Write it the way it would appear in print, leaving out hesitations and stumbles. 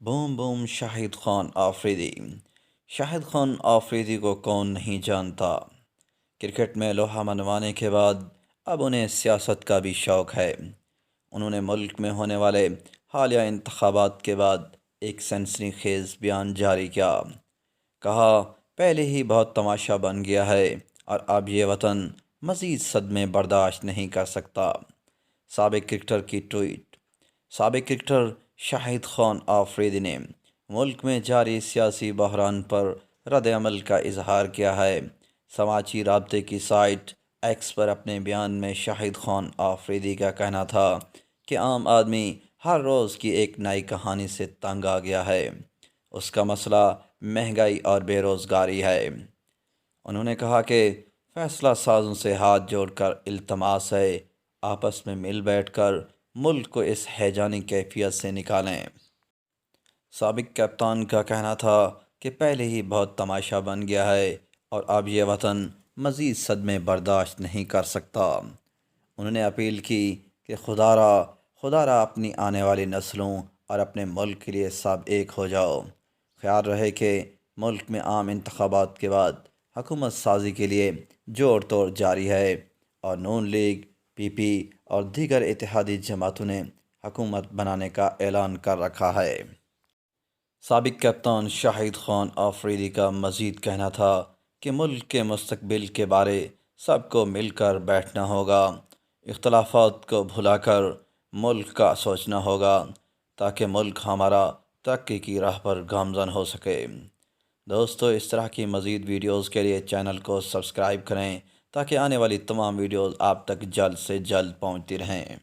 Boom boom شاہد خان آفریدی۔ شاہد خان آفریدی کو کون نہیں جانتا؟ کرکٹ میں لوہا منوانے کے بعد اب انہیں سیاست کا بھی شوق ہے۔ انہوں نے ملک میں ہونے والے حالیہ انتخابات کے بعد ایک سنسنی خیز بیان جاری کیا۔ کہا، پہلے ہی بہت تماشا بن گیا ہے اور اب یہ وطن مزید صدمے برداشت نہیں کر سکتا۔ سابق کرکٹر کی ٹویٹ۔ سابق کرکٹر شاہد خان آفریدی نے ملک میں جاری سیاسی بحران پر رد عمل کا اظہار کیا ہے۔ سماجی رابطے کی سائٹ ایکس پر اپنے بیان میں شاہد خان آفریدی کا کہنا تھا کہ عام آدمی ہر روز کی ایک نئی کہانی سے تنگ آ گیا ہے۔ اس کا مسئلہ مہنگائی اور بے روزگاری ہے۔ انہوں نے کہا کہ فیصلہ سازوں سے ہاتھ جوڑ کر التماس ہے، آپس میں مل بیٹھ کر ملک کو اس ہیجانی کیفیت سے نکالیں۔ سابق کپتان کا کہنا تھا کہ پہلے ہی بہت تماشا بن گیا ہے اور اب یہ وطن مزید صدمے برداشت نہیں کر سکتا۔ انہوں نے اپیل کی کہ خدا را اپنی آنے والی نسلوں اور اپنے ملک کے لیے سب ایک ہو جاؤ۔ خیال رہے کہ ملک میں عام انتخابات کے بعد حکومت سازی کے لیے جوڑ توڑ جاری ہے اور نون لیگ، پی پی اور دیگر اتحادی جماعتوں نے حکومت بنانے کا اعلان کر رکھا ہے۔ سابق کپتان شاہد خان آفریدی کا مزید کہنا تھا کہ ملک کے مستقبل کے بارے سب کو مل کر بیٹھنا ہوگا، اختلافات کو بھلا کر ملک کا سوچنا ہوگا تاکہ ملک ہمارا ترقی کی راہ پر گامزن ہو سکے۔ دوستو، اس طرح کی مزید ویڈیوز کے لیے چینل کو سبسکرائب کریں تاکہ آنے والی تمام ویڈیوز آپ تک جلد سے جلد پہنچتی رہیں۔